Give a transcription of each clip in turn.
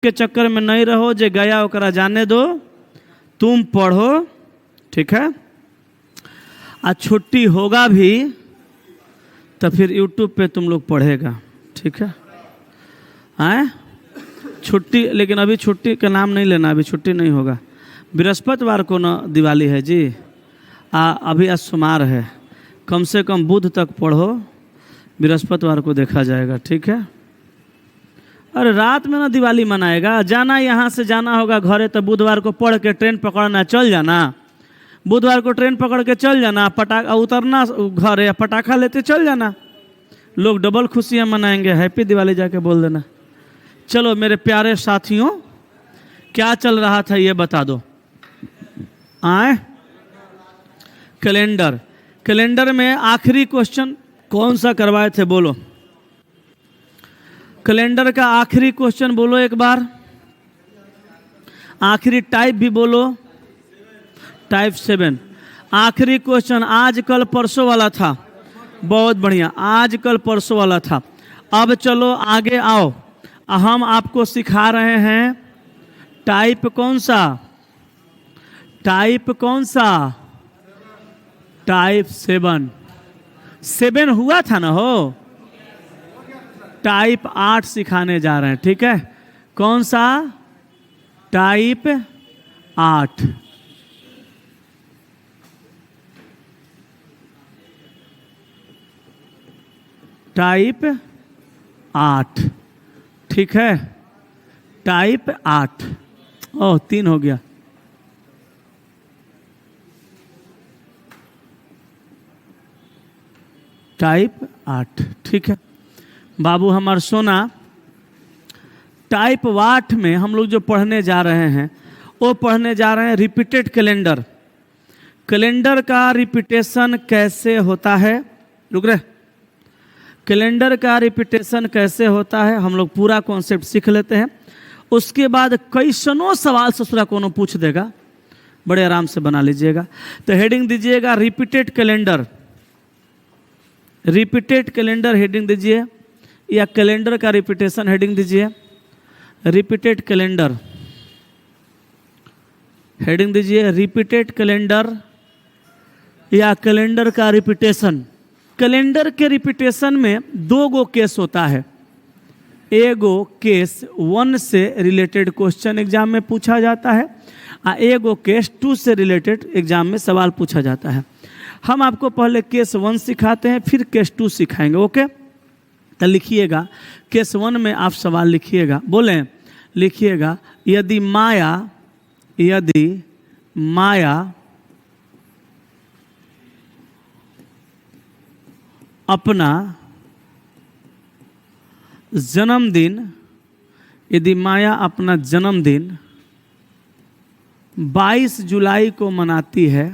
के चक्कर में नहीं रहो, जे गया ओकरा जाने दो, तुम पढ़ो, ठीक है। आज छुट्टी होगा भी तो फिर यूट्यूब पे तुम लोग पढ़ेगा, ठीक है। आए छुट्टी, लेकिन अभी छुट्टी का नाम नहीं लेना, अभी छुट्टी नहीं होगा। बृहस्पतिवार को ना दिवाली है जी, अभी आज सोमवार है, कम से कम बुध तक पढ़ो, बृहस्पतिवार को देखा जाएगा, ठीक है। अरे रात में ना दिवाली मनाएगा, जाना यहाँ से जाना होगा घरे तो बुधवार को पढ़ के ट्रेन पकड़ना, चल जाना, बुधवार को ट्रेन पकड़ के चल जाना, पटाखा उतरना घर या पटाखा लेते चल जाना, लोग डबल खुशियाँ मनाएंगे, हैप्पी दिवाली जाके बोल देना। चलो मेरे प्यारे साथियों, क्या चल रहा था ये बता दो। आए कैलेंडर, कैलेंडर में आखिरी क्वेश्चन कौन सा करवाए थे बोलो, कैलेंडर का आखिरी क्वेश्चन बोलो एक बार, आखिरी टाइप भी बोलो, टाइप 7। आखिरी क्वेश्चन आज कल परसों वाला था, बहुत बढ़िया, आज कल परसों वाला था। अब चलो आगे आओ, हम आपको सिखा रहे हैं टाइप कौन सा, टाइप कौन सा, टाइप 7। 7 हुआ था ना हो, टाइप 8 सिखाने जा रहे हैं, ठीक है। कौन सा, टाइप 8। टाइप 8, ठीक है, टाइप 8। ओह 3 हो गया। टाइप 8, ठीक है बाबू हमार सोना। टाइप 8 में हम लोग जो पढ़ने जा रहे हैं वो पढ़ने जा रहे हैं रिपीटेड कैलेंडर। कैलेंडर का रिपीटेशन कैसे होता है, रुक रहे, कैलेंडर का रिपीटेशन कैसे होता है हम लोग पूरा कॉन्सेप्ट सीख लेते हैं। उसके बाद कैसनों सवाल ससुरा कोनो पूछ देगा, बड़े आराम से बना लीजिएगा। तो हेडिंग दीजिएगा repeated calendar, repeated calendar heading दीजिए, या कैलेंडर का रिपीटेशन हेडिंग दीजिए, रिपीटेड कैलेंडर हेडिंग दीजिए, रिपीटेड कैलेंडर या कैलेंडर का रिपीटेशन। कैलेंडर के रिपीटेशन में 2 गो केस होता है, एगो केस 1 से रिलेटेड क्वेश्चन एग्जाम में पूछा जाता है और एगो केस 2 से रिलेटेड एग्जाम में सवाल पूछा जाता है। हम आपको पहले केस 1 सिखाते हैं, फिर केस 2 सिखाएंगे, ओके। तो लिखिएगा, केस 1 में आप सवाल लिखिएगा, बोलें, लिखिएगा, यदि माया अपना जन्मदिन, यदि माया अपना जन्मदिन 22 जुलाई को मनाती है,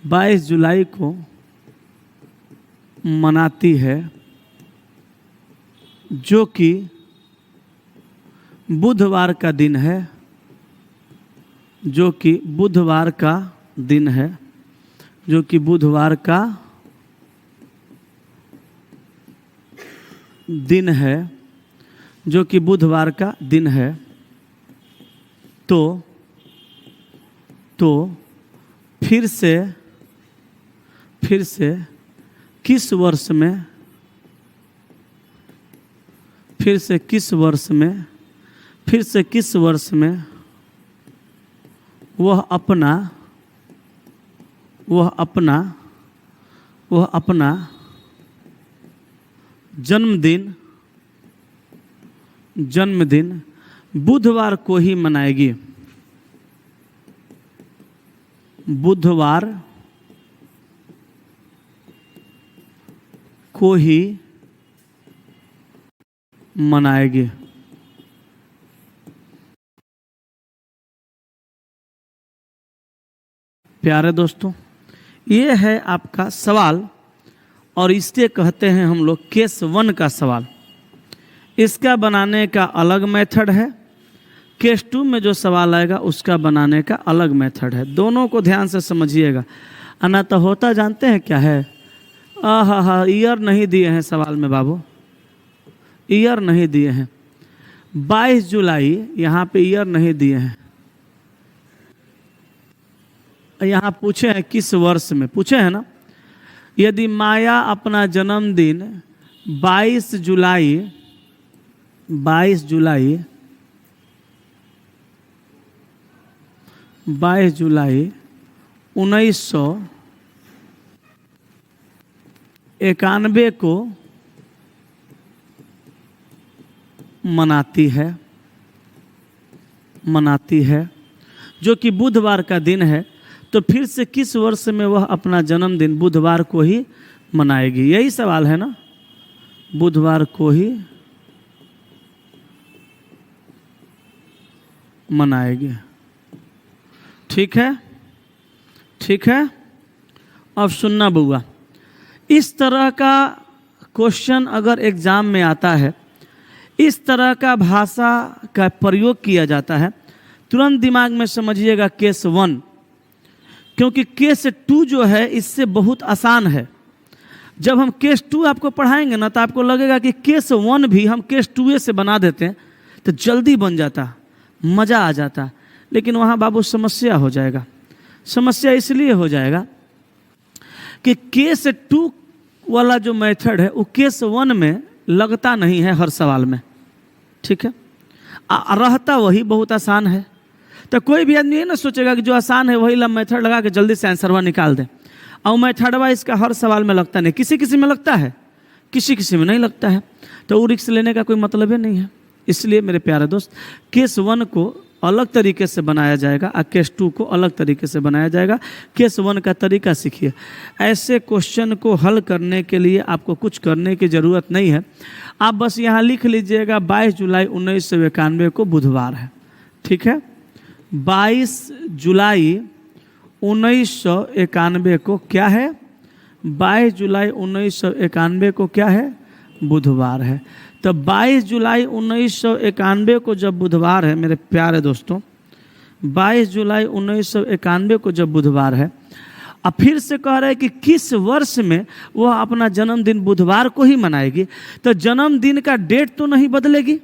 22 जुलाई को मनाती है, जो कि बुधवार का दिन है, जो कि बुधवार का दिन है, जो कि बुधवार का दिन है, जो कि बुधवार का दिन है, तो फिर से किस वर्ष में, फिर से किस वर्ष में, फिर से किस वर्ष में वह अपना जन्मदिन बुधवार को ही मनाएगी, बुधवार को ही मनाएगी। प्यारे दोस्तों, ये है आपका सवाल और इसके कहते हैं हम लोग केस 1 का सवाल। इसका बनाने का अलग मेथड है, केस 2 में जो सवाल आएगा उसका बनाने का अलग मेथड है। दोनों को ध्यान से समझिएगा, अनाथ होता जानते हैं क्या है, ईयर नहीं दिए हैं सवाल में बाबू, ईयर नहीं दिए हैं। 22 जुलाई, यहाँ पे ईयर नहीं दिए हैं, यहाँ पूछे हैं किस वर्ष में, पूछे हैं ना। यदि माया अपना जन्मदिन 22 जुलाई 1991 को मनाती है, जो कि बुधवार का दिन है, तो फिर से किस वर्ष में वह अपना जन्मदिन बुधवार को ही मनाएगी? यही सवाल है ना, बुधवार को ही मनाएगी। ठीक है। अब सुनना बुआ, इस तरह का क्वेश्चन अगर एग्जाम में आता है, इस तरह का भाषा का प्रयोग किया जाता है, तुरंत दिमाग में समझिएगा केस 1, क्योंकि केस 2 जो है इससे बहुत आसान है। जब हम केस 2 आपको पढ़ाएंगे ना, तो आपको लगेगा कि केस 1 भी हम केस 2 से बना देते हैं तो जल्दी बन जाता, मज़ा आ जाता। लेकिन वहाँ बाबू समस्या हो जाएगा। समस्या इसलिए हो जाएगा कि केस 2 वाला जो मेथड है वो केस 1 में लगता नहीं है हर सवाल में। ठीक है, रहता वही बहुत आसान है। तो कोई भी आदमी ये ना सोचेगा कि जो आसान है वही मेथड लगा के जल्दी से आंसरवा निकाल दे। और मेथडवा इसका हर सवाल में लगता नहीं, किसी किसी में लगता है, किसी में नहीं लगता है। तो वो रिस्क लेने का कोई मतलब ही नहीं है। इसलिए मेरे प्यारे दोस्त, केस 1 को अलग तरीके से बनाया जाएगा और केस 2 को अलग तरीके से बनाया जाएगा। केस 1 का तरीका सीखिए। ऐसे क्वेश्चन को हल करने के लिए आपको कुछ करने की ज़रूरत नहीं है। आप बस यहाँ लिख लीजिएगा 22 जुलाई 1991 को बुधवार है। ठीक है, 22 जुलाई 1991 को क्या है? 22 जुलाई 1991 को क्या है? बुधवार है। तो 22 जुलाई 1991 को जब बुधवार है मेरे प्यारे दोस्तों, 22 जुलाई 1991 को जब बुधवार है, अब फिर से कह रहे हैं कि किस वर्ष में वह अपना जन्मदिन बुधवार को ही मनाएगी। तो जन्मदिन का डेट तो नहीं बदलेगी,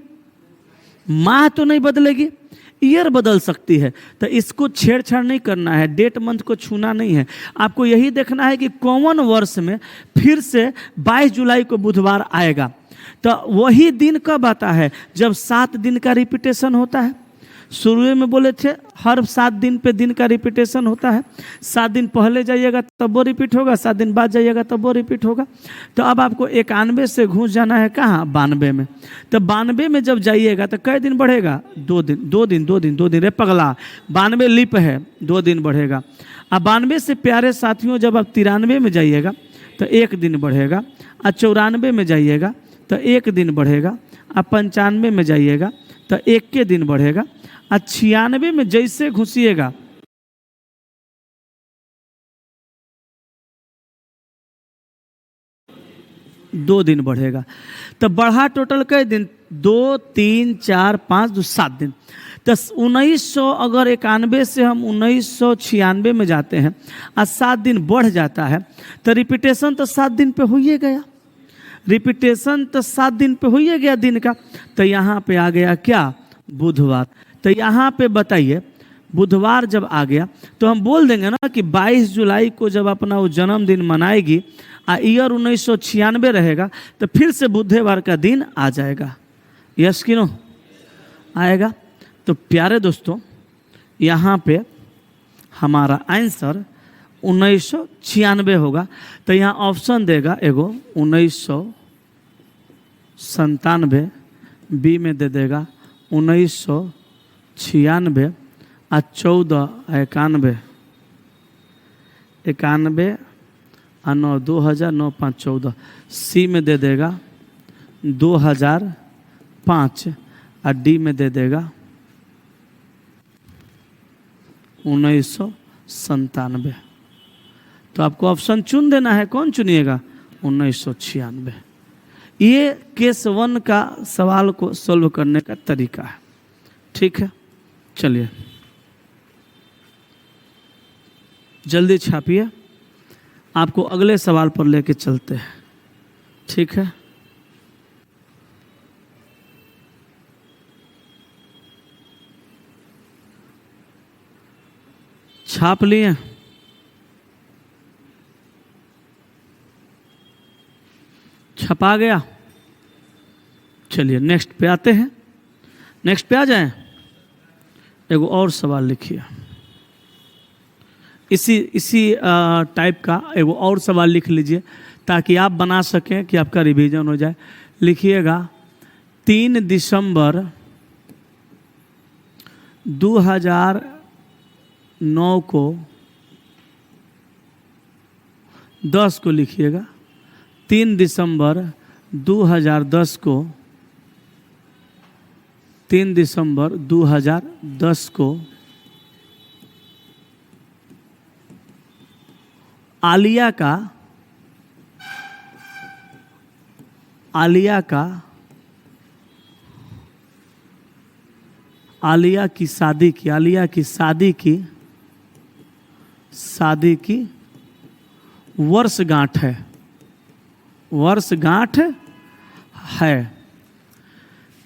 माह तो नहीं बदलेगी, ईयर बदल सकती है। तो इसको छेड़छाड़ नहीं करना है, डेट मंथ को छूना नहीं है। आपको यही देखना है कि कौन वर्ष में फिर से 22 जुलाई को बुधवार आएगा। तो वही दिन कब आता है? जब 7 दिन का रिपीटेशन होता है। शुरू में बोले थे हर 7 दिन पे दिन का रिपीटेशन होता है। 7 दिन पहले जाइएगा तब वो रिपीट होगा, 7 दिन बाद जाइएगा तब वो रिपीट होगा। तो अब आपको 91 से घुस जाना है कहाँ? 92 में। तो 92 में जब जाइएगा तो कै दिन बढ़ेगा? 2 दिन। रे पगला, 92 लीप है, 2 दिन बढ़ेगा। अब 92 से प्यारे साथियों जब आप 93 में जाइएगा तो 1 दिन बढ़ेगा। और 94 में जाइएगा तो 1 दिन बढ़ेगा। अब 95 में जाइएगा तो 1 के दिन बढ़ेगा। और 96 में जैसे घुसिएगा दो दिन बढ़ेगा। तो बढ़ा टोटल कई दिन? 2, 3, 4, 5, 7 दिन। तो 1900 अगर 91 से हम 1996 में जाते हैं और 7 दिन बढ़ जाता है तो रिपीटेशन तो 7 दिन पे हो ही गया। रिपीटेशन तो 7 दिन पे हो ही गया दिन का। तो यहाँ पे आ गया क्या? बुधवार। तो यहाँ पे बताइए बुधवार जब आ गया तो हम बोल देंगे ना कि 22 जुलाई को जब अपना वो जन्मदिन मनाएगी और ईयर 1996 रहेगा तो फिर से बुधवार का दिन आ जाएगा। यस कि नो? आएगा। तो प्यारे दोस्तों यहाँ पे हमारा आंसर 1996 होगा। तो यहाँ ऑप्शन देगा एगो 1997, बी में दे देगा 1996 और 14 91 और 9 2000 9 5 14, सी में दे देगा 2005 और डी में दे देगा 1997। तो आपको ऑप्शन चुन देना है। कौन चुनिएगा? 1996। ये केस 1 का सवाल को सॉल्व करने का तरीका है। ठीक है, चलिए जल्दी छापिए, आपको अगले सवाल पर लेके चलते हैं। ठीक है, छाप लिए? छपा गया? चलिए नेक्स्ट पे आते हैं। नेक्स्ट पे आ जाएं। एगो और सवाल लिखिए, इसी टाइप का एगो और सवाल लिख लीजिए ताकि आप बना सकें कि आपका रिवीजन हो जाए। लिखिएगा 3 दिसंबर 2009 को 10 को लिखिएगा 3 दिसंबर 2010 को 3 दिसंबर 2010 को आलिया की शादी की वर्षगांठ है।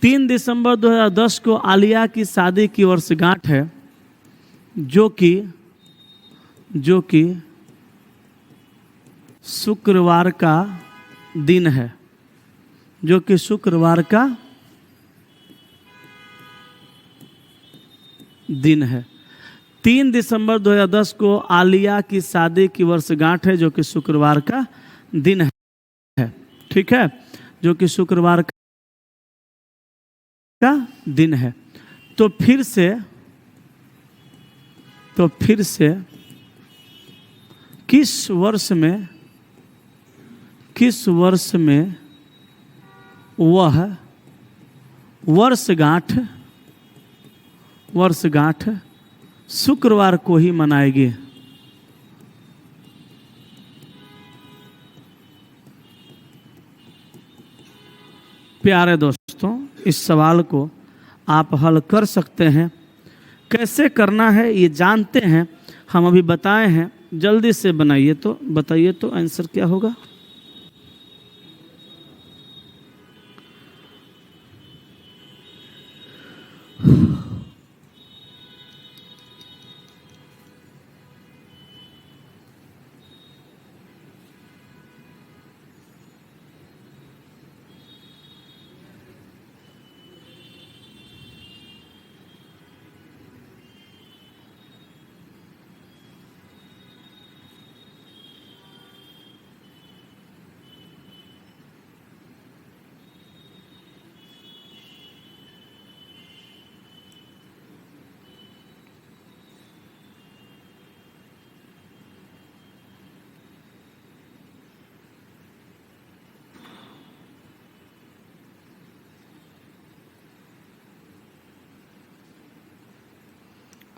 3 दिसंबर 2010 को आलिया की शादी की वर्षगांठ है, जो कि शुक्रवार का दिन है, 3 दिसंबर 2010 को आलिया की शादी की वर्षगांठ है, जो कि शुक्रवार का दिन है। ठीक है, जो कि शुक्रवार का दिन है। तो फिर से किस वर्ष में वह वर्षगांठ शुक्रवार को ही मनाएगी? प्यारे दोस्तों, इस सवाल को आप हल कर सकते हैं। कैसे करना है ये जानते हैं, हम अभी बताए हैं। जल्दी से बताइए तो आंसर क्या होगा?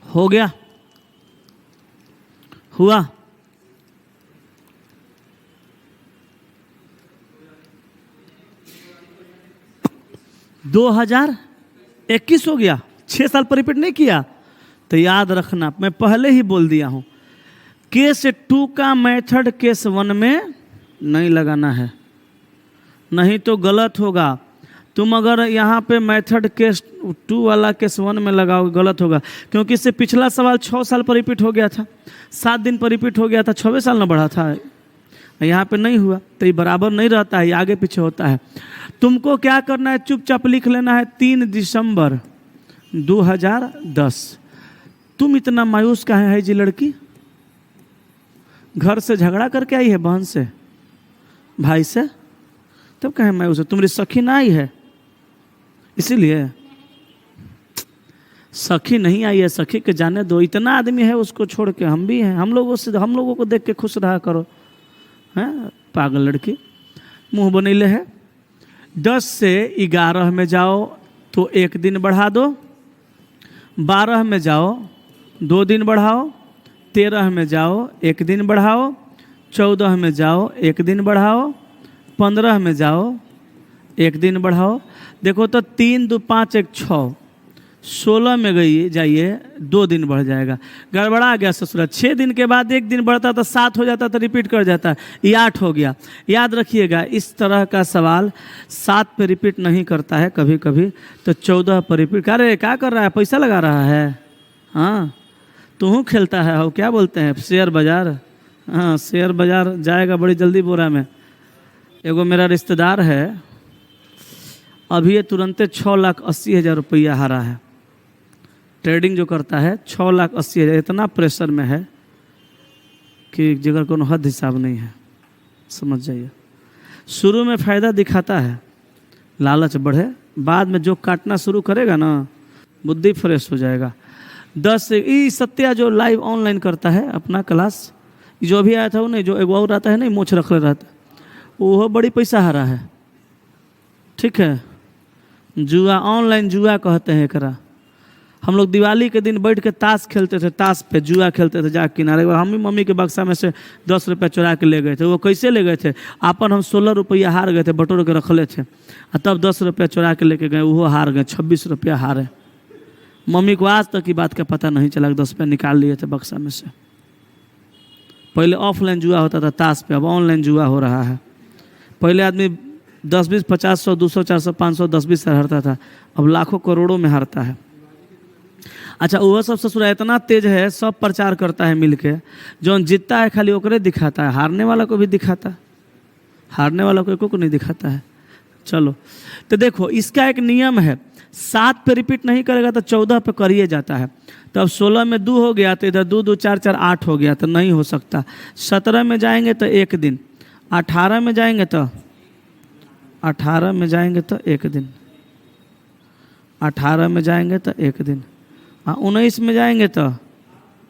हो गया? हुआ? दो 2021 हो गया। 6 साल पर रिपीट नहीं किया तो याद रखना, मैं पहले ही बोल दिया हूं, केस 2 का मेथड केस 1 में नहीं लगाना है, नहीं तो गलत होगा। तुम अगर यहाँ पे मेथड केस 2 वाला केस 1 में लगाओगे गलत होगा, क्योंकि इससे पिछला सवाल 6 साल पर रिपीट हो गया था, 7 दिन पर रिपीट हो गया था, 6वें साल ना बढ़ा था। यहाँ पे नहीं हुआ तो ये बराबर नहीं रहता है, ये आगे पीछे होता है। तुमको क्या करना है, चुपचाप लिख लेना है 3 दिसंबर 2010। तुम इतना मायूस काहे है जी लड़की? घर से झगड़ा करके आई है बहन से, भाई से, तब कहे मायूस है? तुम्हारी सखी ना आई है इसीलिए? सखी नहीं आई है, सखी के जाने दो। इतना आदमी है उसको छोड़ के हम भी हैं, हम लोगों को देख के खुश रहा करो। हैं पागल लड़की, मुंह बनैले है। 10 से 11 में जाओ तो 1 दिन बढ़ा दो, 12 में जाओ 2 दिन बढ़ाओ, 13 में जाओ 1 दिन बढ़ाओ, 14 में जाओ 1 दिन बढ़ाओ, 15 में जाओ 1 दिन बढ़ाओ। देखो तो 3 2 5 1 6, 16 में गई जाइए 2 दिन बढ़ जाएगा। गड़बड़ा गया ससुरा। 6 दिन के बाद 1 दिन बढ़ता तो 7 हो जाता, तो रिपीट कर जाता, ये 8 हो गया। याद रखिएगा, इस तरह का सवाल 7 पे रिपीट नहीं करता है कभी कभी, तो 14 पर रिपीट। अरे क्या कर रहा है, पैसा लगा रहा है? हाँ तू खेलता है हो, क्या बोलते हैं शेयर बाजार। हाँ शेयर बाजार जाएगा बड़ी जल्दी बोरा में। एगो मेरा रिश्तेदार है, अभी ये तुरंते 6,80,000 रुपया हारा है। ट्रेडिंग जो करता है 6,80,000, इतना प्रेशर में है कि जगह कोनो हद हिसाब नहीं है, समझ जाइए। शुरू में फ़ायदा दिखाता है, लालच बढ़े, बाद में जो काटना शुरू करेगा ना बुद्धि फ्रेश हो जाएगा। 10 से ई सत्या जो लाइव ऑनलाइन करता है अपना क्लास, जो भी आया था वो नहीं, जो एक और आता है नहीं मोछ रख ले रहता, वो बड़ी पैसा हारा है। ठीक है, जुआ, ऑनलाइन जुआ कहते हैं एकरा। हम लोग दिवाली के दिन बैठ के ताश खेलते थे, ताश पे जुआ खेलते थे जाके किनारे। हम ही मम्मी के बक्सा में से 10 रुपया चुरा के ले गए थे। वो कैसे ले गए थे, अपन हम 16 रुपया हार गए थे, बटोर के रख ले थे, तब 10 रुपया चुरा के लेके गए, वो हार गए, 26 रुपया हारे। मम्मी को आज तक की बात का पता नहीं चला कि 10 रुपया निकाल लिए थे बक्सा में से। पहले ऑफलाइन जुआ होता था ताश पे, अब ऑनलाइन जुआ हो रहा है। पहले आदमी 10, 20, 50, 100, 200, 400, 500, 10, 20 से हारता था, अब लाखों करोड़ों में हारता है। अच्छा वह सब ससुर इतना तेज है, सब प्रचार करता है मिलके, जो जीतता है खाली ओकरे दिखाता है, हारने वाला को भी दिखाता है, हारने वाला को एको को नहीं दिखाता है। चलो तो देखो इसका एक नियम है, 7 पे रिपीट नहीं करेगा तो 14 पे करिए जाता है। तो अब 16 में 2 हो गया तो इधर 2, 2, 4, 4, 8 हो गया तो नहीं हो सकता। 17 में जाएंगे तो 1 दिन, 18 में जाएंगे तो 18 में जाएंगे तो 1 दिन, 18 में जाएंगे तो 1 दिन, 19 में जाएंगे तो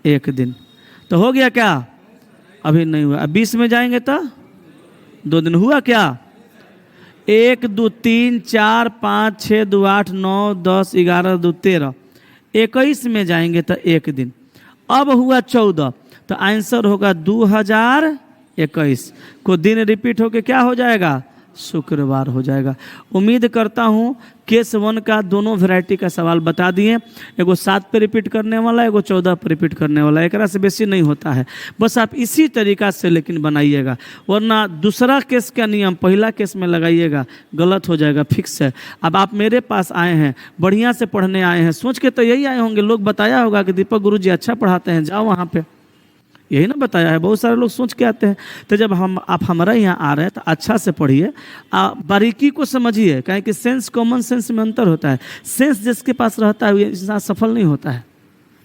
1 दिन। तो हो गया क्या, अभी नहीं हुआ। 20 में जाएंगे तो 2 दिन, हुआ क्या। 1, 2, 3, 4, 5, 6, 2, 8, 9, 10, 11, 2, 13, 21 में जाएंगे तो 1 दिन। अब हुआ 14, तो आंसर होगा 2021 को दिन रिपीट होके क्या हो जाएगा, शुक्रवार हो जाएगा। उम्मीद करता हूँ केस 1 का दोनों वैरायटी का सवाल बता दिए। एगो 7 पे रिपीट करने वाला, एगो 14 पे रिपीट करने वाला, एक से बेसी नहीं होता है। बस आप इसी तरीका से लेकिन बनाइएगा, वरना दूसरा केस का नियम पहला केस में लगाइएगा, गलत हो जाएगा, फिक्स है। अब आप मेरे पास आए हैं, बढ़िया से पढ़ने आए हैं, सोच के तो यही आए होंगे, लोग बताया होगा कि दीपक गुरुजी अच्छा पढ़ाते हैं, जाओ वहाँ पे, यही ना बताया है। बहुत सारे लोग सोच के आते हैं। तो जब आप हमारा यहाँ आ रहे हैं तो अच्छा से पढ़िए, बारीकी को समझिए, कहें कि सेंस कॉमन सेंस में अंतर होता है। सेंस जिसके पास रहता है वो इंसान सफल नहीं होता है,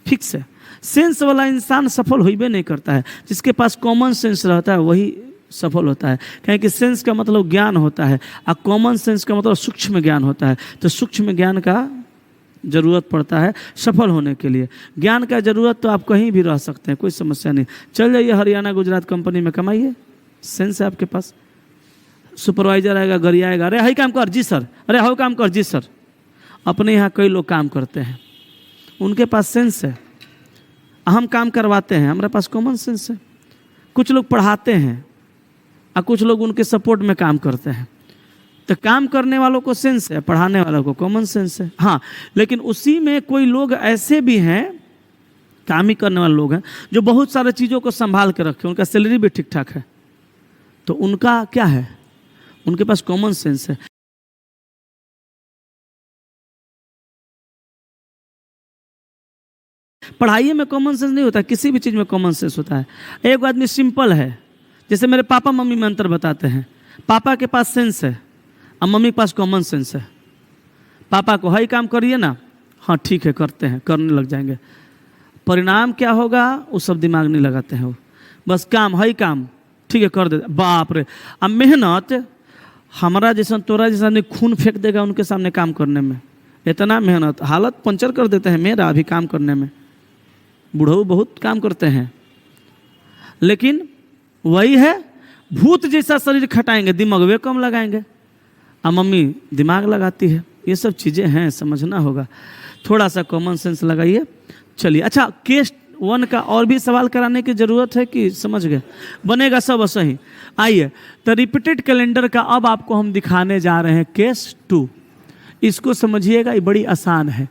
फिक्स है। सेंस वाला इंसान सफल हो भी नहीं करता है, जिसके पास कॉमन सेंस रहता है वही सफल होता है। कहें कि सेंस का मतलब ज्ञान होता है और कॉमन सेंस का मतलब सूक्ष्म ज्ञान होता है। तो सूक्ष्म ज्ञान का ज़रूरत पड़ता है सफल होने के लिए। ज्ञान का ज़रूरत तो आप कहीं भी रह सकते हैं, कोई समस्या नहीं। चल जाइए हरियाणा गुजरात कंपनी में कमाइए, सेंस है आपके पास। सुपरवाइजर आएगा, गरी आएगा, अरे हाई काम कर जी सर, अरे हाउ काम कर जी सर। अपने यहाँ कई लोग काम करते हैं, उनके पास सेंस है, हम काम करवाते हैं, हमारे पास कॉमन सेंस है। कुछ लोग पढ़ाते हैं और कुछ लोग उनके सपोर्ट में काम करते हैं। तो काम करने वालों को सेंस है, पढ़ाने वालों को कॉमन सेंस है। हाँ, लेकिन उसी में कोई लोग ऐसे भी हैं, काम ही करने वाले लोग हैं, जो बहुत सारे चीज़ों को संभाल के रखे, उनका सैलरी भी ठीक ठाक है, तो उनका क्या है, उनके पास कॉमन सेंस है। पढ़ाई में कॉमन सेंस नहीं होता, किसी भी चीज़ में कॉमन सेंस होता है। एक आदमी सिंपल है, जैसे मेरे पापा मम्मी में अंतर बताते हैं। पापा के पास सेंस है और मम्मी के पास कॉमन सेंस है। पापा को हाई काम करिए ना, हाँ ठीक है करते हैं, करने लग जाएंगे। परिणाम क्या होगा वो सब दिमाग नहीं लगाते हैं, वो बस काम हाई काम ठीक है कर देते। बाप रे, अब मेहनत हमारा जैसा तोरा जैसा नहीं खून फेंक देगा उनके सामने काम करने में। इतना मेहनत, हालत पंचर कर देते हैं मेरा अभी काम करने में। बूढ़ऊ बहुत काम करते हैं, लेकिन वही है भूत जैसा शरीर खटाएंगे, दिमाग वे कम लगाएंगे। अब मम्मी दिमाग लगाती है, ये सब चीज़ें हैं, समझना होगा। थोड़ा सा कॉमन सेंस लगाइए। चलिए, अच्छा केस 1 का और भी सवाल कराने की ज़रूरत है कि समझ गए, बनेगा सब सही। आइए, तो रिपीटेड कैलेंडर का अब आपको हम दिखाने जा रहे हैं केस 2। इसको समझिएगा, ये बड़ी आसान है।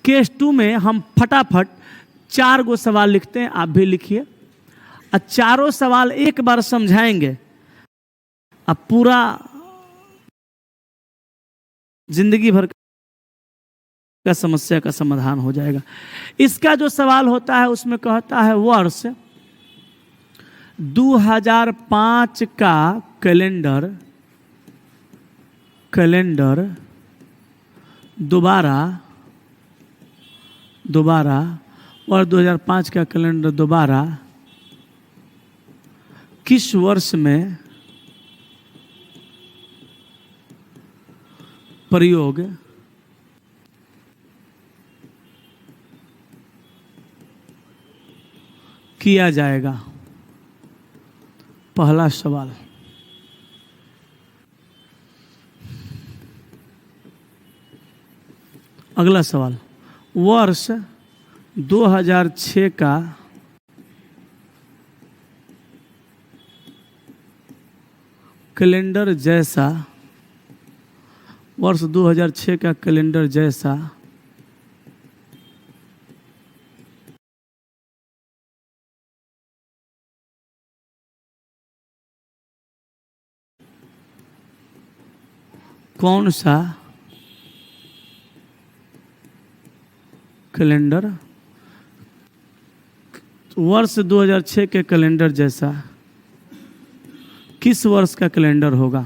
केस 2 में हम फटाफट 4 गो सवाल लिखते हैं, आप भी लिखिए। और चारों सवाल एक बार समझाएंगे, अब पूरा जिंदगी भर का समस्या का समाधान हो जाएगा। इसका जो सवाल होता है उसमें कहता है वर्ष 2005 का कैलेंडर दोबारा और 2005 का कैलेंडर दोबारा किस वर्ष में प्रयोग किया जाएगा। पहला सवाल। अगला सवाल, वर्ष 2006 का कैलेंडर जैसा, वर्ष 2006 का कैलेंडर जैसा कौन सा कैलेंडर, वर्ष 2006 के कैलेंडर जैसा किस वर्ष का कैलेंडर होगा?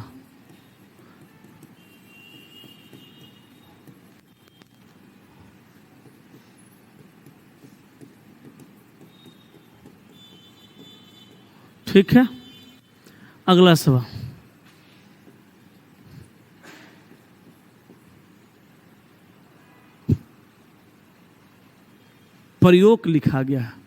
ठीक है। अगला सवाल, प्रयोग लिखा गया है।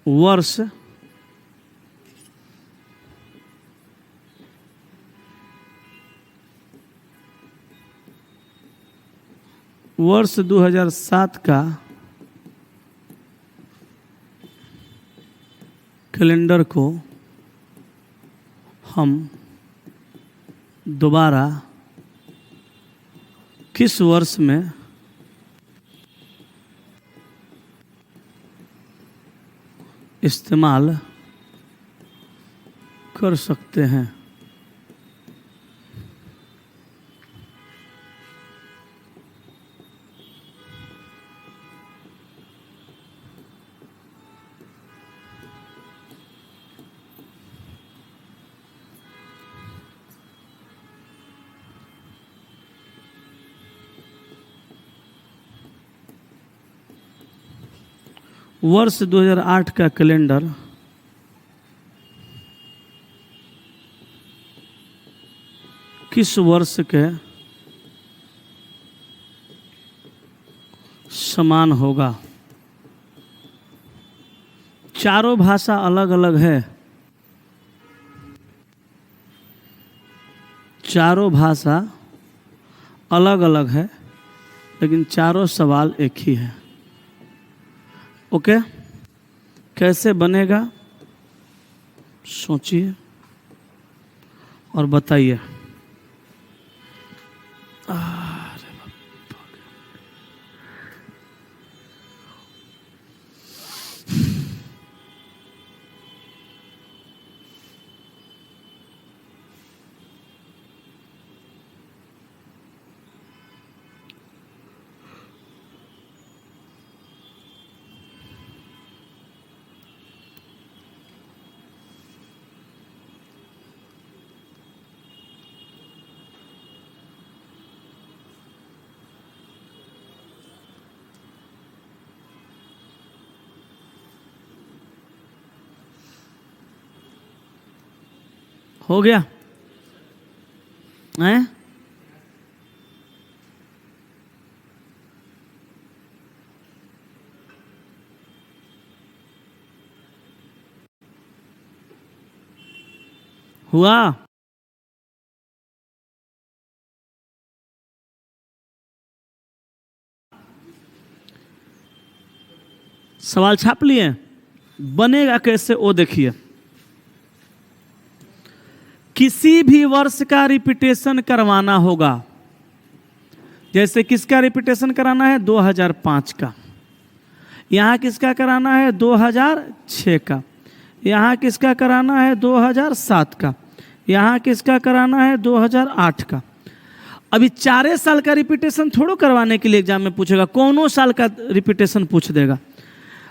वर्ष 2007 का कैलेंडर को हम दोबारा किस वर्ष में इस्तेमाल कर सकते हैं? वर्ष 2008 का कैलेंडर किस वर्ष के समान होगा? चारों भाषा अलग अलग है, चारों भाषा अलग अलग है, लेकिन चारों सवाल एक ही है। ओके, कैसे बनेगा सोचिए और बताइए। हो गया हैं? हुआ? सवाल छाप लिए? बनेगा कैसे वो देखिए। किसी भी वर्ष का रिपीटेशन करवाना होगा। जैसे किसका रिपीटेशन कराना है? 2005 का। यहाँ किसका कराना है? 2006 का। यहाँ किसका कराना है 2007 का, यहाँ किसका कराना है 2008 का। अभी 4 साल का रिपीटेशन थोड़ो करवाने के लिए एग्जाम में पूछेगा, कौनों साल का रिपीटेशन पूछ देगा।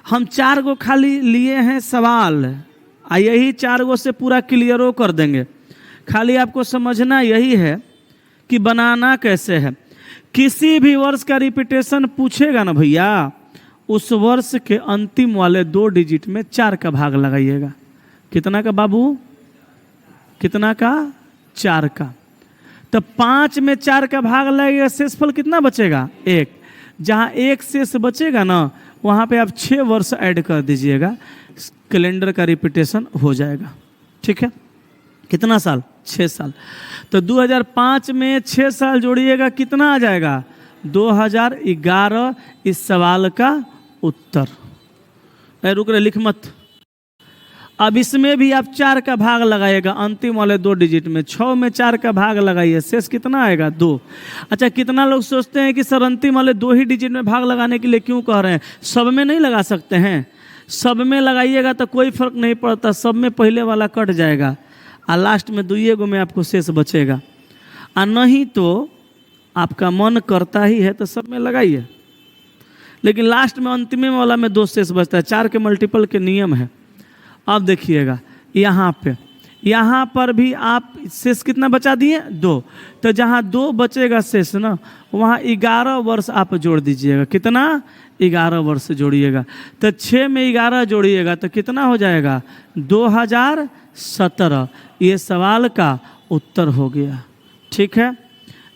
हम 4 गो खाली लिए हैं सवाल, यही 4 गो से पूरा क्लियरो कर देंगे। खाली आपको समझना यही है कि बनाना कैसे है। किसी भी वर्ष का रिपीटेशन पूछेगा ना भैया, उस वर्ष के अंतिम वाले 2 डिजिट में 4 का भाग लगाइएगा। कितना का बाबू, कितना का, 4 का। तो 5 में 4 का भाग लगेगा, शेषफल कितना बचेगा 1। जहाँ 1 शेष बचेगा ना, वहाँ पे आप 6 वर्ष ऐड कर दीजिएगा, कैलेंडर का रिपीटेशन हो जाएगा। ठीक है, कितना साल, 6 साल। तो 2005 में 6 साल जोड़िएगा, कितना आ जाएगा 2011। इस सवाल का उत्तर। रुक रहे, लिख मत। अब इसमें भी आप 4 का भाग लगाइएगा, अंतिम वाले 2 डिजिट में। 6 में 4 का भाग लगाइए, शेष कितना आएगा 2। अच्छा, कितना लोग सोचते हैं कि सर अंतिम वाले 2 ही डिजिट में भाग लगाने के लिए क्यों कह रहे हैं, सब में नहीं लगा सकते हैं। सब में लगाइएगा तो कोई फर्क नहीं पड़ता, सब में पहले वाला कट जाएगा और लास्ट में 2 गो में आपको शेष बचेगा। और नहीं तो आपका मन करता ही है तो सब में लगाइए, लेकिन लास्ट में अंतिम वाला में 2 शेष बचता है। 4 के मल्टीपल के नियम है। अब देखिएगा यहाँ पर भी आप शेष कितना बचा दिए 2। तो जहाँ 2 बचेगा शेष ना, वहाँ 11 वर्ष आप जोड़ दीजिएगा। कितना, 11 वर्ष जोड़िएगा। तो 6 में 11 जोड़िएगा तो कितना हो जाएगा 2017। ये सवाल का उत्तर हो गया। ठीक है,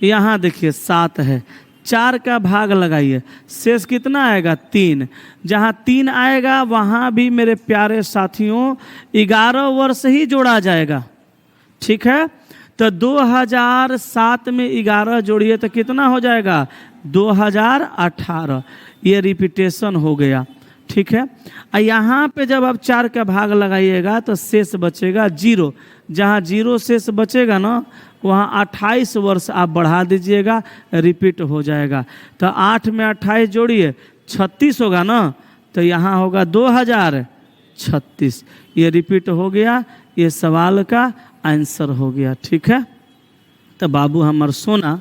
यहाँ देखिए 7 है, 4 का भाग लगाइए, शेष कितना आएगा 3। जहाँ 3 आएगा वहाँ भी मेरे प्यारे साथियों 11 वर्ष ही जोड़ा जाएगा। ठीक है, तो 2007 में 11 जोड़िए तो कितना हो जाएगा 2018। ये रिपीटेशन हो गया। ठीक है, और यहाँ पे जब आप 4 का भाग लगाइएगा तो शेष बचेगा 0। जहाँ 0 शेष बचेगा ना, वहाँ 28 वर्ष आप बढ़ा दीजिएगा, रिपीट हो जाएगा। तो 8 में 28 जोड़िए 36 होगा ना, तो यहाँ होगा 2036। ये रिपीट हो गया, ये सवाल का आंसर हो गया। ठीक है, तो बाबू हमार सोना,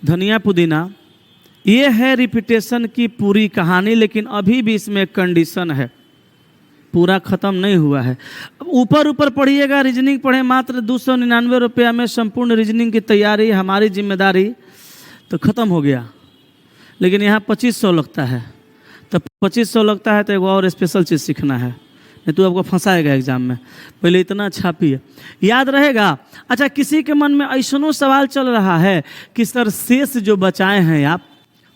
धनिया पुदीना, ये है रिपीटेशन की पूरी कहानी। लेकिन अभी भी इसमें कंडीशन है, पूरा ख़त्म नहीं हुआ है। ऊपर पढ़िएगा, रीजनिंग पढ़े मात्र 299 रुपया में संपूर्ण रीजनिंग की तैयारी, हमारी जिम्मेदारी, तो ख़त्म हो गया। लेकिन यहाँ 2500 लगता है, तो 2500 लगता है तो एक और स्पेशल चीज़ सीखना है, नहीं तो आपको फंसाएगा एग्जाम में। पहले इतना छापिए, याद रहेगा। अच्छा, किसी के मन में ऐसा सवाल चल रहा है कि सर शेष जो बचाए हैं आप,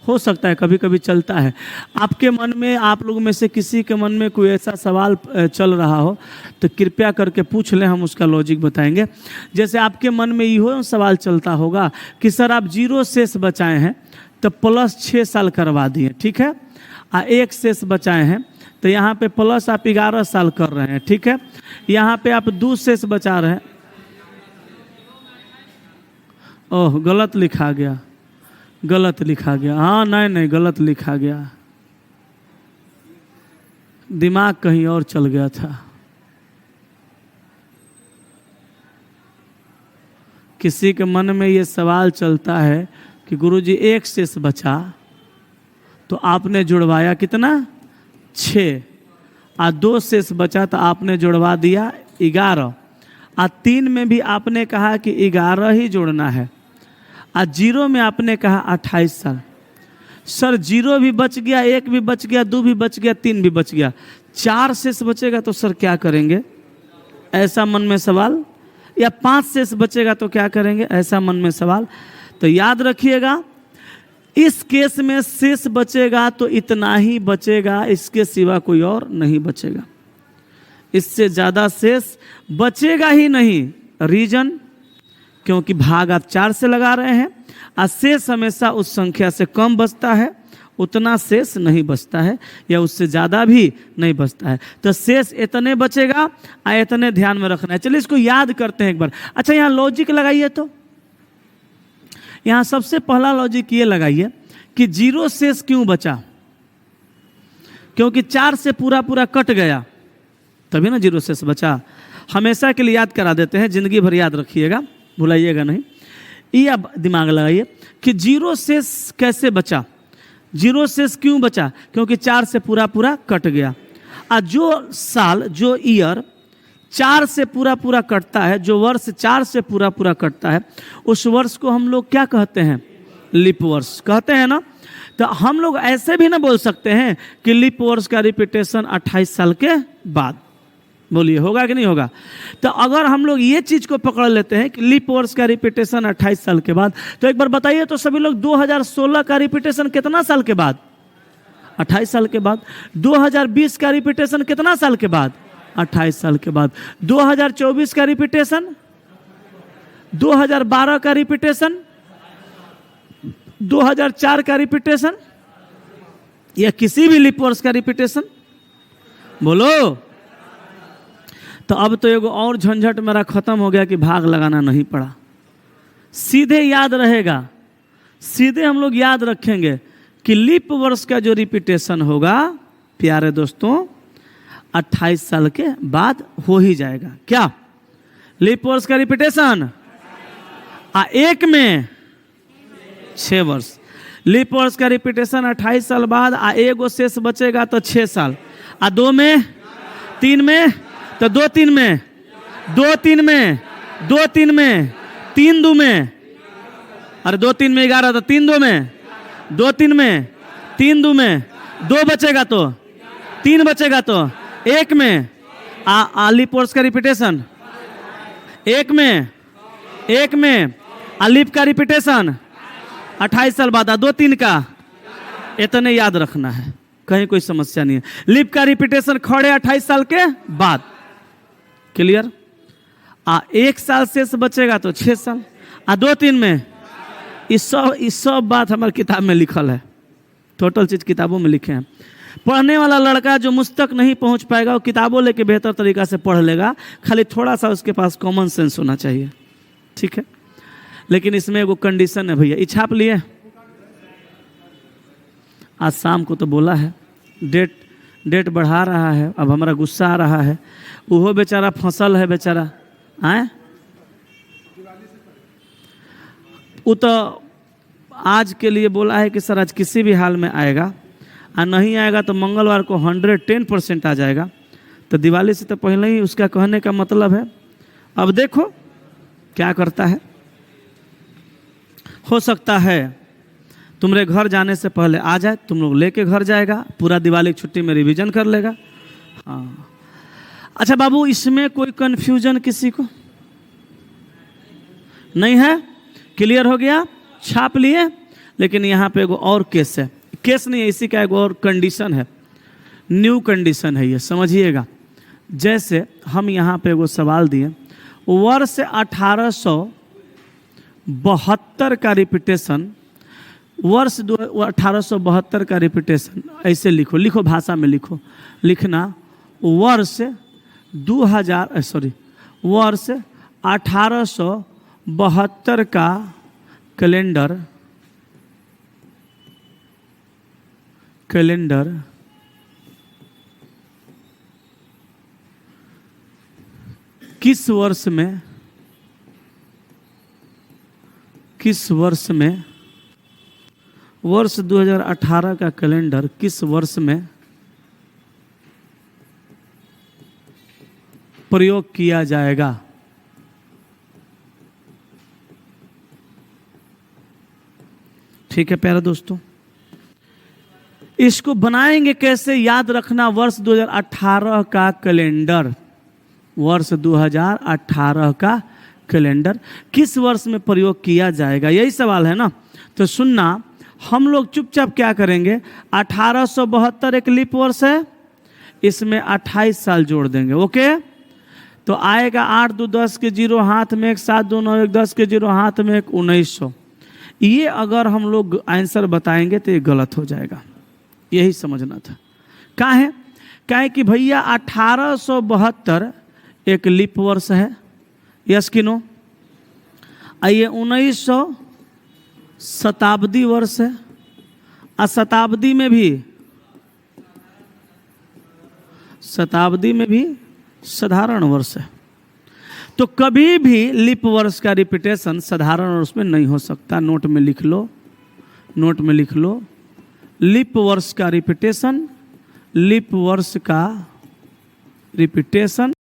हो सकता है कभी कभी चलता है आपके मन में, आप लोगों में से किसी के मन में कोई ऐसा सवाल चल रहा हो तो कृपया करके पूछ लें, हम उसका लॉजिक बताएंगे। जैसे आपके मन में यो सवाल चलता होगा कि सर आप 0 शेष बचाए हैं तो प्लस 6 साल करवा दिए, ठीक है, 1 शेष बचाए हैं तो यहाँ पे प्लस आप 11 साल कर रहे हैं। ठीक है, यहाँ पे आप 2 शेष बचा रहे हैं। ओह, गलत लिखा गया, गलत लिखा गया। हाँ, नहीं गलत लिखा गया, दिमाग कहीं और चल गया था। किसी के मन में ये सवाल चलता है कि गुरुजी 1 शेष बचा तो आपने जुड़वाया कितना 6, और 2 शेष बचा तो आपने जुड़वा दिया 11, और 3 में भी आपने कहा कि 11 ही जोड़ना है, और 0 में आपने कहा 28 साल। सर 0 भी बच गया, 1 भी बच गया, 2 भी बच गया, 3 भी बच गया, 4 शेष बचेगा तो सर क्या करेंगे, ऐसा मन में सवाल। या 5 शेष बचेगा तो क्या करेंगे, ऐसा मन में सवाल। तो याद रखिएगा, इस केस में शेष बचेगा तो इतना ही बचेगा, इसके सिवा कोई और नहीं बचेगा, इससे ज़्यादा शेष बचेगा ही नहीं। रीजन, क्योंकि भाग आप 4 से लगा रहे हैं, और शेष हमेशा उस संख्या से कम बचता है, उतना शेष नहीं बचता है, या उससे ज़्यादा भी नहीं बचता है। तो शेष इतने बचेगा, इतने ध्यान में रखना है। चलिए इसको याद करते हैं एक बार। अच्छा, यहाँ लॉजिक लगाइए। तो यहाँ सबसे पहला लॉजिक ये लगाइए कि 0 शेष क्यों बचा, क्योंकि 4 से पूरा कट गया, तभी ना जीरो शेष बचा। हमेशा के लिए याद करा देते हैं, जिंदगी भर याद रखिएगा, भुलाइएगा नहीं। ये अब दिमाग लगाइए कि जीरो शेष कैसे बचा। जीरो शेष क्यों बचा? क्योंकि 4 से पूरा पूरा कट गया। और जो साल, जो ईयर 4 से पूरा पूरा कटता है, जो वर्ष 4 से पूरा पूरा कटता है, उस वर्ष को हम लोग क्या कहते हैं? लीप वर्ष कहते हैं ना। तो हम लोग ऐसे भी ना बोल सकते हैं कि लीप वर्ष का रिपीटेशन 28 साल के बाद। बोलिए होगा कि नहीं होगा? तो अगर हम लोग ये चीज को पकड़ लेते हैं कि लीप वर्ष का रिपीटेशन 28 साल के बाद, तो एक बार बताइए तो सभी लोग 2016 का रिपीटेशन कितना साल के बाद? 28 साल के बाद। 2020 का रिपीटेशन कितना साल के बाद? 28 साल के बाद। 2024 का रिपीटेशन, 2012 का रिपीटेशन, 2004 का रिपीटेशन, या किसी भी लीप वर्ष का रिपीटेशन? बोलो। तो अब तो एगो और झंझट मेरा खत्म हो गया कि भाग लगाना नहीं पड़ा, सीधे याद रहेगा। सीधे हम लोग याद रखेंगे कि लीप वर्ष का जो रिपीटेशन होगा प्यारे दोस्तों 28 साल के बाद हो ही जाएगा। क्या लीप वर्ष का रिपीटेशन? एक में 6 वर्ष। लीप वर्ष का रिपीटेशन 28 साल बाद, एगो शेष बचेगा तो 6 साल। 2 में, 3 में, तो 2 3 में, 2 3 में, 2 3 में, 3 2 में, अरे 2 3 में 11, तो 3 2 में, 2 3 में, 3 2 में, 2 बचेगा तो 3 बचेगा तो 1 में। लीप वर्ष का रिपीटेशन 1 में, 1 में। लीप का रिपीटेशन 28 साल बाद, 2 3 का। इतने याद रखना है, कहीं कोई समस्या नहीं है। लीप का रिपीटेशन खड़े 28 साल के बाद। क्लियर? 1 साल शेष बचेगा तो 6 साल। 2 3 में। इस सब बात हमारी किताब में लिखल है, टोटल चीज किताबों में लिखे हैं। पढ़ने वाला लड़का जो मुझ तक नहीं पहुंच पाएगा वो किताबों लेके बेहतर तरीका से पढ़ लेगा, खाली थोड़ा सा उसके पास कॉमन सेंस होना चाहिए। ठीक है? लेकिन इसमें एगो कंडीशन है भैया। छाप लिए? आज शाम को तो बोला है, डेट बढ़ा रहा है। अब हमारा गुस्सा आ रहा है। वो बेचारा फंसल है बेचारा। आए वो तो आज के लिए बोला है कि सर आज किसी भी हाल में आएगा, और नहीं आएगा तो मंगलवार को 110% आ जाएगा। तो दिवाली से तो पहले ही उसका कहने का मतलब है। अब देखो क्या करता है। हो सकता है तुम्हारे घर जाने से पहले आ जाए, तुम लोग लेके घर जाएगा, पूरा दिवाली की छुट्टी में रिवीजन कर लेगा। हाँ अच्छा बाबू, इसमें कोई कंफ्यूजन किसी को नहीं है? क्लियर हो गया? छाप लिए? लेकिन यहाँ पे एगो और केस है। केस नहीं है, इसी का एगो और कंडीशन है, न्यू कंडीशन है ये, समझिएगा। जैसे हम यहाँ पे एगो सवाल दिए, वर्ष 1872 का रिपीटेशन, वर्ष 1872 का रिपीटेशन ऐसे लिखो, लिखो भाषा में लिखो, लिखना वर्ष 1872 का कैलेंडर किस वर्ष में वर्ष 2018 का कैलेंडर किस वर्ष में प्रयोग किया जाएगा? ठीक है प्यारे दोस्तों, इसको बनाएंगे कैसे? याद रखना, वर्ष 2018 का कैलेंडर, वर्ष 2018 का कैलेंडर किस वर्ष में प्रयोग किया जाएगा, यही सवाल है ना। तो सुनना, हम लोग चुपचाप क्या करेंगे, 1872 एक लीप वर्ष है, इसमें 28 साल जोड़ देंगे। ओके, तो आएगा 8 2 10 के 0 हाथ में 1, 7 2 9 1 10 के 0 हाथ में 1, 1900। ये अगर हम लोग आंसर बताएंगे तो ये गलत हो जाएगा, यही समझना था। काहे कि भैया 1872 एक लीप वर्ष है, यस कि नो? ये 1900 शताब्दी वर्ष है, और शताब्दी में भी साधारण वर्ष है। तो कभी भी लीप वर्ष का रिपीटेशन साधारण वर्ष में नहीं हो सकता। नोट में लिख लो, नोट में लिख लो, लीप वर्ष का रिपीटेशन, लीप वर्ष का रिपीटेशन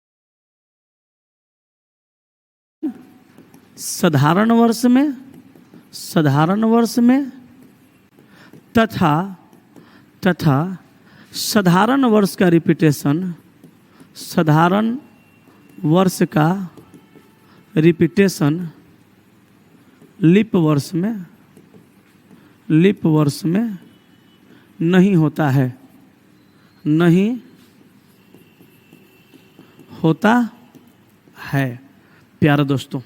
साधारण वर्ष में, साधारण वर्ष में तथा साधारण वर्ष का रिपीटेशन, साधारण वर्ष का रिपीटेशन लीप वर्ष में, लीप वर्ष में नहीं होता है, नहीं होता है। प्यारे दोस्तों,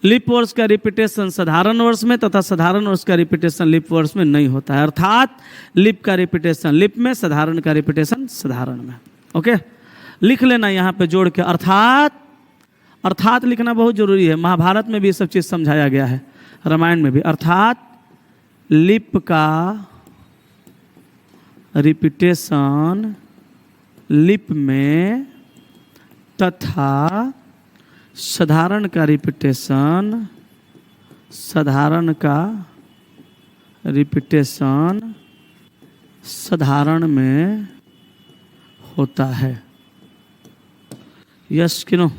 लीप वर्ष का रिपीटेशन साधारण वर्ष में तथा साधारण वर्ष का रिपीटेशन लीप वर्ष में नहीं होता है। अर्थात लीप का रिपीटेशन लीप में, साधारण का रिपीटेशन साधारण में। ओके, लिख लेना यहाँ पे जोड़ के, अर्थात। अर्थात लिखना बहुत जरूरी है। महाभारत में भी ये सब चीज़ समझाया गया है, रामायण में भी। अर्थात लीप का रिपीटेशन लीप में तथा साधारण का रिपीटेशन, साधारण का रिपीटेशन साधारण में होता है। यस कि नो?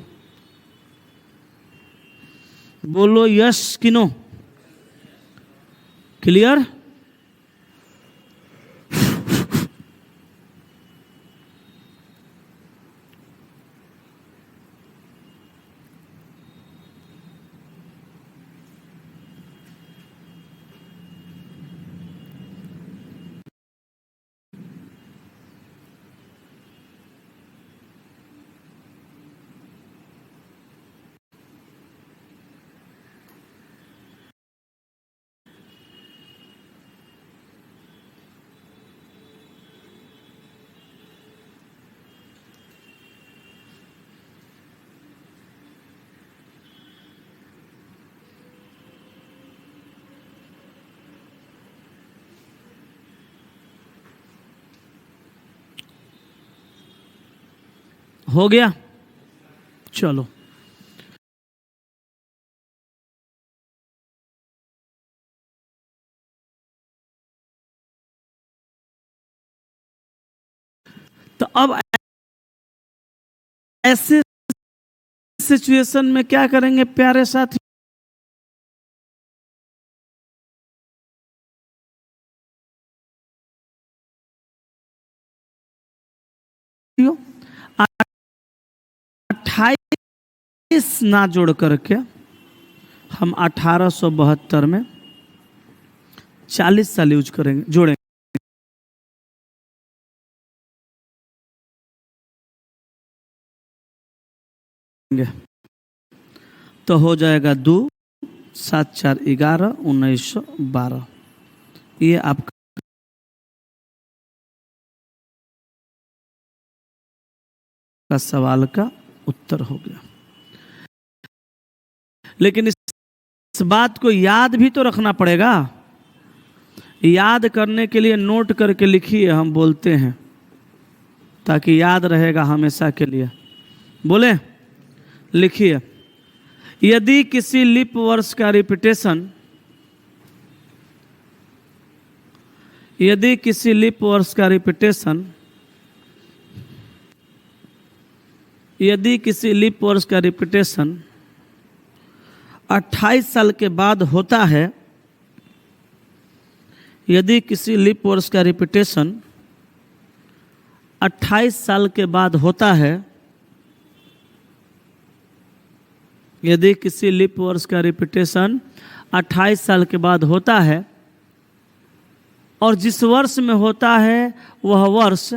बोलो यस कि नो? क्लियर? हो गया? चलो, तो अब ऐसे सिचुएशन में क्या करेंगे प्यारे साथी? इस ना जोड़ करके हम 1872 में 40 साल यूज करेंगे, जोड़ेंगे। तो हो जाएगा 2 7 4 11 1912। ये आपका सवाल का उत्तर हो गया। लेकिन इस बात को याद भी तो रखना पड़ेगा। याद करने के लिए नोट करके लिखिए, हम बोलते हैं, ताकि याद रहेगा हमेशा के लिए। बोले, लिखिए, यदि किसी लीप वर्ष का रिपीटेशन, यदि किसी लीप वर्ष का रिपीटेशन, यदि किसी लीप वर्ष का रिपीटेशन 28 साल के बाद होता है, यदि किसी लीप वर्ष का रिपीटेशन 28 साल के बाद होता है, यदि किसी लीप वर्ष का रिपीटेशन 28 साल के बाद होता है और जिस वर्ष में होता है वह वर्ष,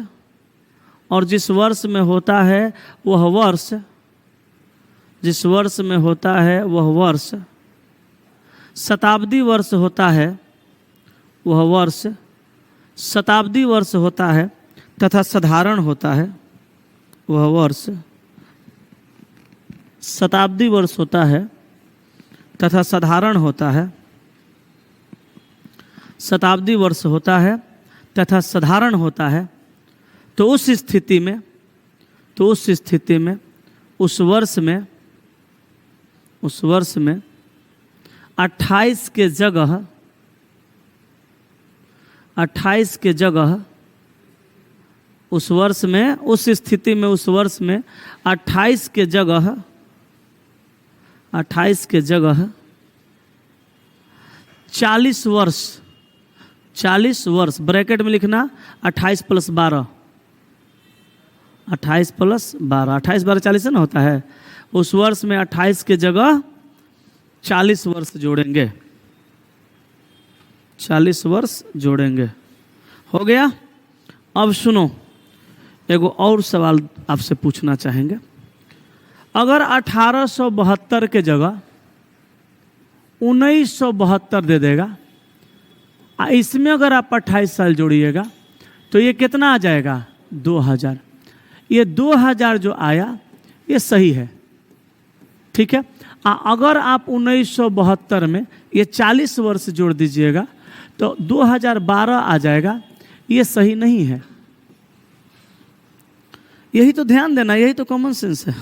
और जिस वर्ष में होता है वह वर्ष, जिस वर्ष में होता है वह वर्ष शताब्दी वर्ष होता है, वह वर्ष शताब्दी वर्ष होता है तथा साधारण होता है, वह वर्ष शताब्दी वर्ष होता है तथा साधारण होता है, शताब्दी वर्ष होता है तथा साधारण होता है, तो उस स्थिति में तो उस स्थिति में उस वर्ष में 28 के जगह 28 के जगह उस वर्ष में उस स्थिति में उस वर्ष में 28 के जगह 40 वर्ष ब्रैकेट में लिखना 28 + 12 28 + 12 28 12 40 है ना होता है। उस वर्ष में 28 के जगह 40 वर्ष जोड़ेंगे 40 वर्ष जोड़ेंगे। हो गया। अब सुनो, एगो और सवाल आपसे पूछना चाहेंगे। अगर 1872 के जगह 1972 दे देगा, इसमें अगर आप 28 साल जोड़िएगा तो ये कितना आ जाएगा? 2000। ये 2000 जो आया ये सही है, ठीक है। अगर आप 1972 में ये 40 वर्ष जोड़ दीजिएगा तो 2012 आ जाएगा, ये सही नहीं है। यही तो ध्यान देना, यही तो कॉमन सेंस है।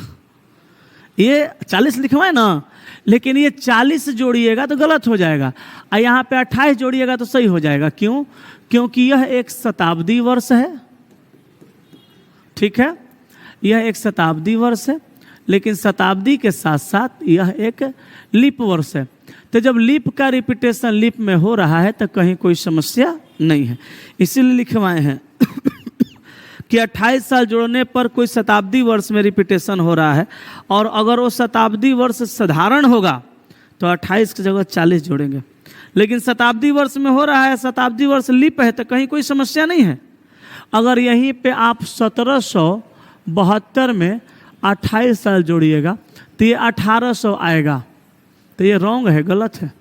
ये 40 लिखवा है ना, लेकिन ये 40 जोड़िएगा तो गलत हो जाएगा, और यहाँ पे 28 जोड़िएगा तो सही हो जाएगा। क्यों? क्योंकि यह एक शताब्दी वर्ष है, ठीक है। यह एक शताब्दी वर्ष है, लेकिन शताब्दी के साथ साथ यह एक लीप वर्ष है। तो जब लीप का रिपीटेशन लीप में हो रहा है तो कहीं कोई समस्या नहीं है, इसीलिए लिखवाए हैं कि 28 साल जोड़ने पर कोई शताब्दी वर्ष में रिपीटेशन हो रहा है, और अगर वो शताब्दी वर्ष साधारण होगा तो 28 की जगह 40 जोड़ेंगे। लेकिन शताब्दी वर्ष में हो रहा है, शताब्दी वर्ष लीप है, तो कहीं कोई समस्या नहीं है। अगर यहीं पे आप 1772 में 28 साल जोड़िएगा तो ये 1800 आएगा, तो ये रॉन्ग है, गलत है।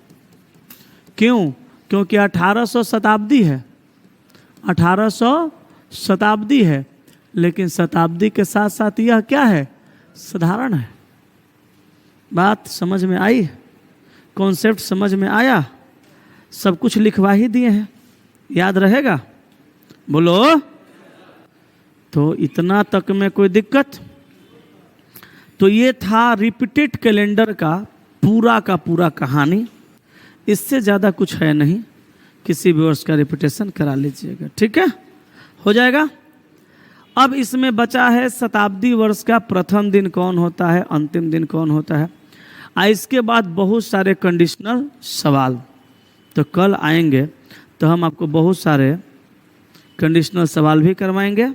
क्यों? क्योंकि 1800 शताब्दी है, 1800 शताब्दी है, लेकिन शताब्दी के साथ साथ यह क्या है? साधारण है। बात समझ में आई? कॉन्सेप्ट समझ में आया? सब कुछ लिखवा ही दिए हैं, याद रहेगा? बोलो। तो इतना तक में कोई दिक्कत? तो ये था रिपीटेड कैलेंडर का पूरा कहानी। इससे ज़्यादा कुछ है नहीं, किसी भी वर्ष का रिपीटेशन करा लीजिएगा, ठीक है, हो जाएगा। अब इसमें बचा है शताब्दी वर्ष का प्रथम दिन कौन होता है, अंतिम दिन कौन होता है। इसके बाद बहुत सारे कंडीशनल सवाल, तो कल आएंगे तो हम आपको बहुत सारे कंडीशनल सवाल भी करवाएंगे,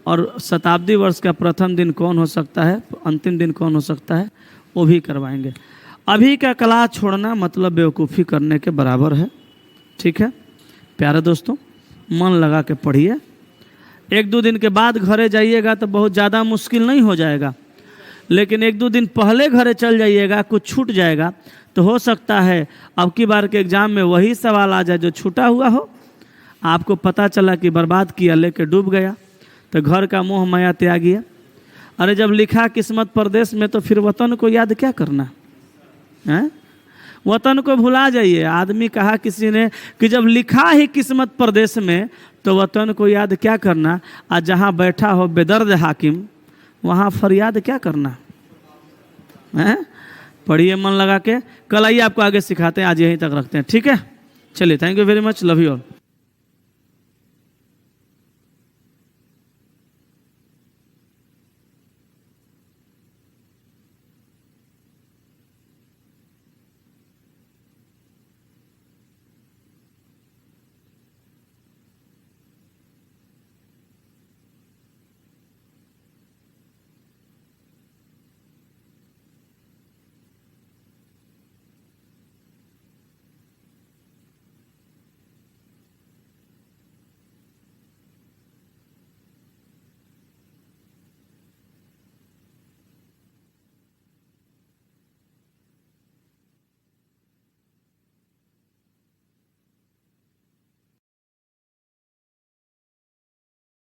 और शताब्दी वर्ष का प्रथम दिन कौन हो सकता है, अंतिम दिन कौन हो सकता है, वो भी करवाएंगे। अभी का क्लास छोड़ना मतलब बेवकूफ़ी करने के बराबर है, ठीक है। प्यारे दोस्तों, मन लगा के पढ़िए। 1-2 दिन के बाद घरे जाइएगा तो बहुत ज़्यादा मुश्किल नहीं हो जाएगा, लेकिन 1-2 दिन पहले घरे चल जाइएगा, कुछ छूट जाएगा तो हो सकता है अब की बार के एग्ज़ाम में वही सवाल आ जाए जो छूटा हुआ हो। आपको पता चला कि बर्बाद किया, लेके डूब गया, तो घर का मोह माया त्यागिए। अरे जब लिखा किस्मत परदेश में, तो फिर वतन को याद क्या करना है? वतन को भुला जाइए। आदमी कहा किसी ने कि जब लिखा ही किस्मत परदेश में तो वतन को याद क्या करना, आज जहाँ बैठा हो बेदर्द हाकिम वहाँ फरियाद क्या करना है? पढ़िए मन लगा के। कल आइए आपको आगे सिखाते हैं, आज यहीं तक रखते हैं, ठीक है। चलिए, thank you very much, love you all.